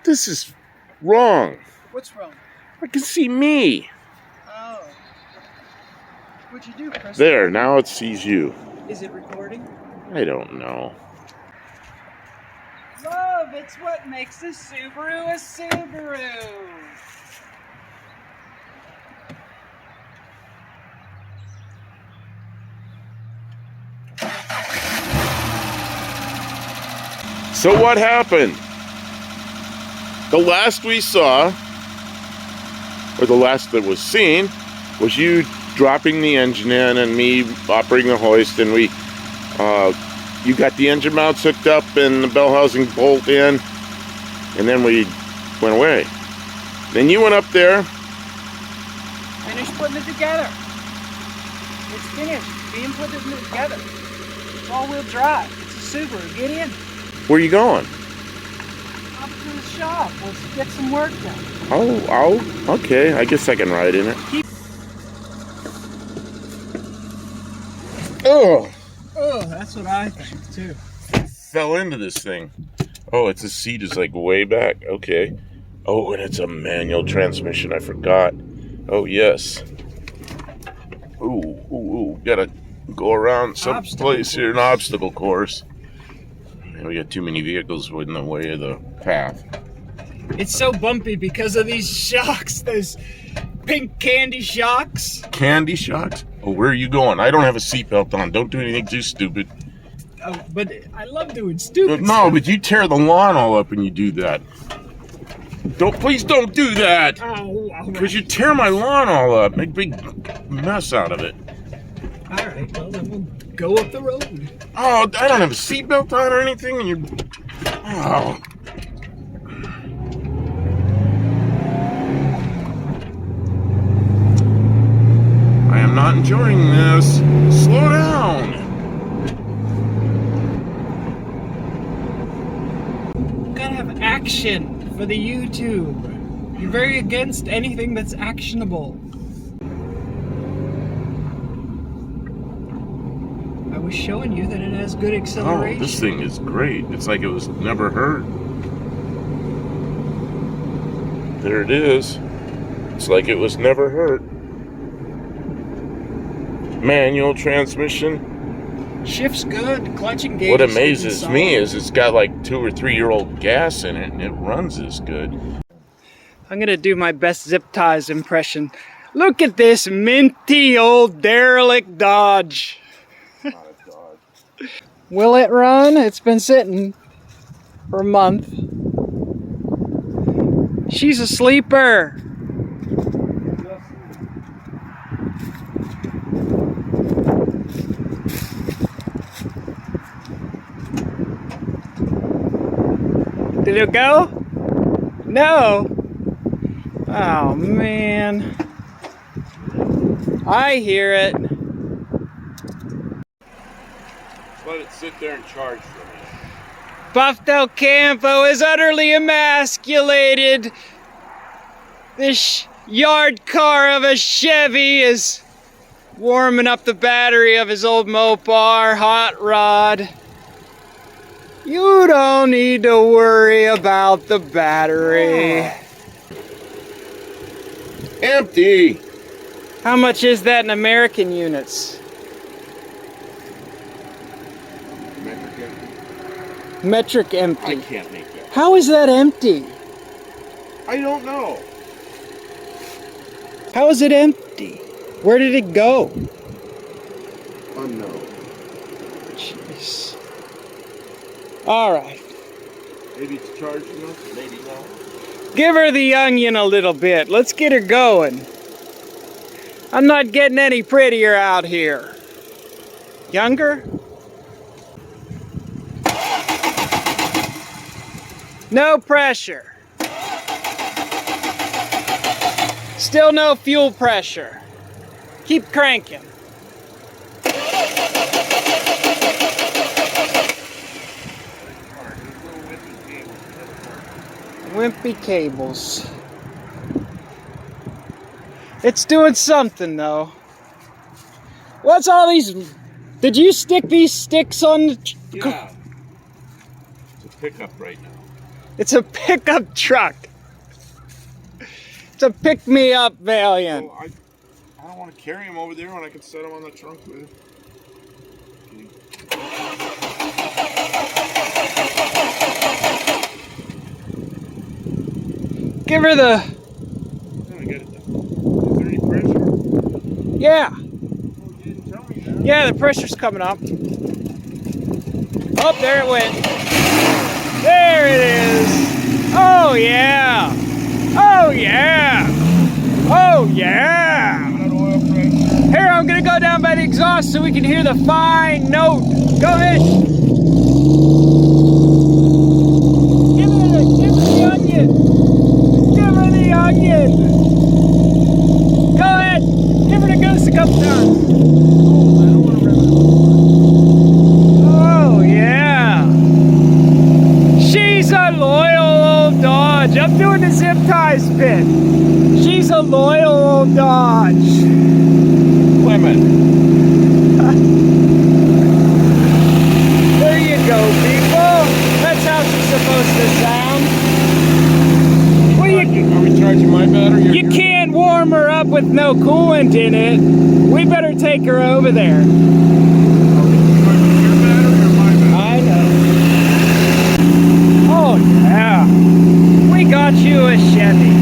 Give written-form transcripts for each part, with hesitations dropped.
This is wrong. What's wrong? I can see me. Oh. What'd you do, Chris? There, now it sees you. Is it recording? I don't know. Love, it's what makes a Subaru a Subaru. So what happened? The last we saw, or the last that was seen, was you dropping the engine in and me operating the hoist, and you got the engine mounts hooked up and the bell housing bolt in, and then we went away. Then you went up there. Finished putting it together. It's finished. Being put it together. It's all-wheel drive. It's a Subaru. Get in. Where are you going? Up to the shop. Let's get some work done. Oh, okay. I guess I can ride in it. Oh, that's what I think too. Fell into this thing. Oh, it's the seat is like way back. Okay. Oh, and it's a manual transmission. I forgot. Oh, yes. Ooh. Gotta go around some place here, an obstacle course. We got too many vehicles in the way of the path. It's so bumpy because of these shocks. Those pink candy shocks. Candy shocks? Oh, where are you going? I don't have a seatbelt on. Don't do anything too stupid. Oh, but I love doing stupid No, stuff. but you tear the lawn all up when you do that. Please don't do that. Oh, because you tear my lawn all up. Make a big mess out of it. All right, well, then we'll go up the road. Oh, I don't have a seatbelt on or anything, and you're... Oh. I am not enjoying this. Slow down. Gotta have action for the YouTube. You're very against anything that's actionable. I was showing you that it has good acceleration. Oh, this thing is great. It's like it was never hurt. There it is. It's like it was never hurt. Manual transmission. Shift's good. Clutch engage. What amazes me is it's got like 2 or 3 year old gas in it, and it runs as good. I'm gonna do my best zip ties impression. Look at this minty old derelict Dodge. Will it run? It's been sitting for a month. She's a sleeper. Did it go? No. Oh man. I hear it. Let it sit there and charge for me. Buff Del Campo is utterly emasculated. This yard car of a Chevy is warming up the battery of his old Mopar hot rod. You don't need to worry about the battery. Oh. Empty. How much is that in American units? Metric empty. I can't make that. How is that empty? I don't know. How is it empty? Where did it go? Unknown. Jeez. All right. Maybe it's charged enough, maybe not. Give her the onion a little bit. Let's get her going. I'm not getting any prettier out here. Younger? No pressure. Still no fuel pressure. Keep cranking. Wimpy cables. It's doing something though. What's all these? Did you stick these sticks on the... Yeah. It's a pickup right now. It's a pickup truck. It's a pick-me-up Valiant. Well, I don't want to carry him over there when I can set him on the trunk with it. Give her the... Oh, I got it. Is there any pressure? Yeah. Oh, you didn't tell me that. Yeah, the pressure's coming up. Oh, there it went. There it is. Oh, yeah. Oh, yeah. Oh, yeah. Got oil pressure. Here, I'm going to go down by the exhaust so we can hear the fine note. Go ahead. Give her the onion. Give her the onion. Go ahead. Give her the goose a couple times. Oh, I don't want to rip it. Oh, yeah. She's a loyal old Dodge. I'm doing the zip ties bit. She's a loyal old Dodge. Plymouth. There you go, people. That's how she's supposed to sound. Well, Are we charging my battery? Or you yours? can't warm her up with no coolant in it. We better take her over there. Are we charging your battery or my battery? I know. Oh, yeah. We got you a Chevy.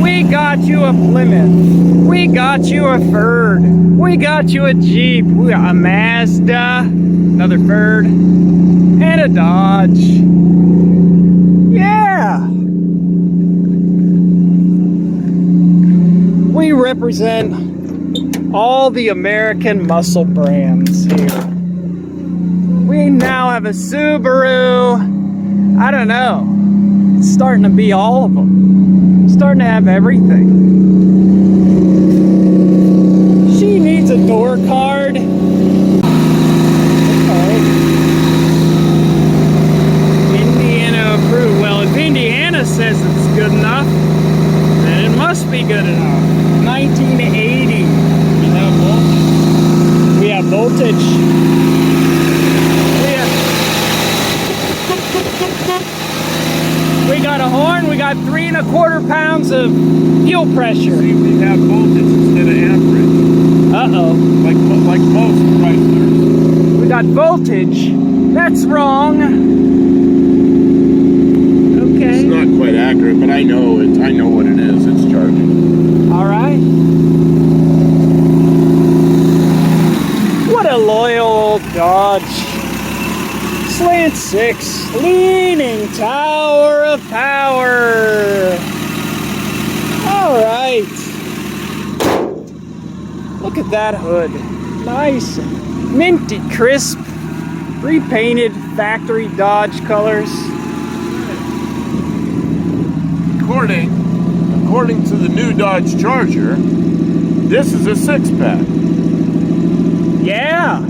We got you a Plymouth. We got you a Ford. We got you a Jeep. We got a Mazda, another Ford, and a Dodge. Yeah. We represent all the American muscle brands here. We now have a Subaru. I don't know. It's starting to be all of them. Starting to have everything. She needs a door card. Okay. Indiana approved. Well, if Indiana says it's good enough, then it must be good enough. 1980. We have voltage. We got a horn. We got 3 1/4 pounds of fuel pressure. See, we have voltage instead of amperage. Uh-oh. Like most Chryslers. We got voltage. That's wrong. Okay. It's not quite accurate, but I know it. I know what it is. It's charging. All right. What a loyal old Dodge. Slant 6, leaning tower of power. All right. Look at that hood. Nice, minty crisp, repainted factory Dodge colors. According to the new Dodge Charger, this is a 6-pack. Yeah.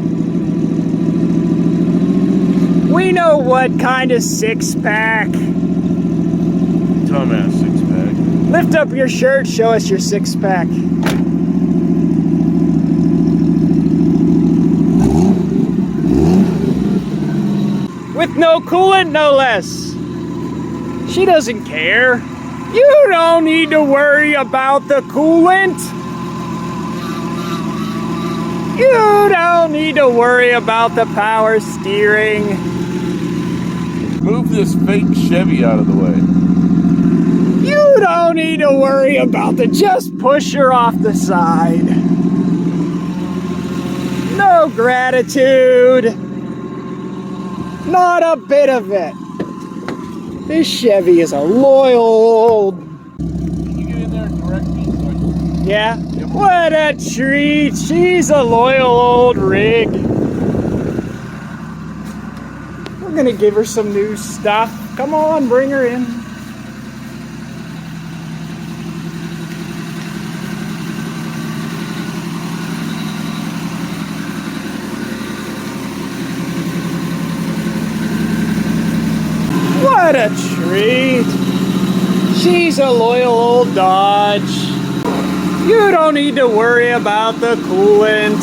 We know what kind of 6-pack. Dumbass 6-pack. Lift up your shirt, show us your 6-pack. With no coolant, no less. She doesn't care. You don't need to worry about the coolant. You don't need to worry about the power steering. Move this fake Chevy out of the way. You don't need to worry about the, just push her off the side. No gratitude. Not a bit of it. This Chevy is a loyal old... Can you get in there and correct me? Yeah? What a treat. She's a loyal old rig. We're gonna give her some new stuff. Come on, bring her in. What a treat. She's a loyal old Dodge. You don't need to worry about the coolant.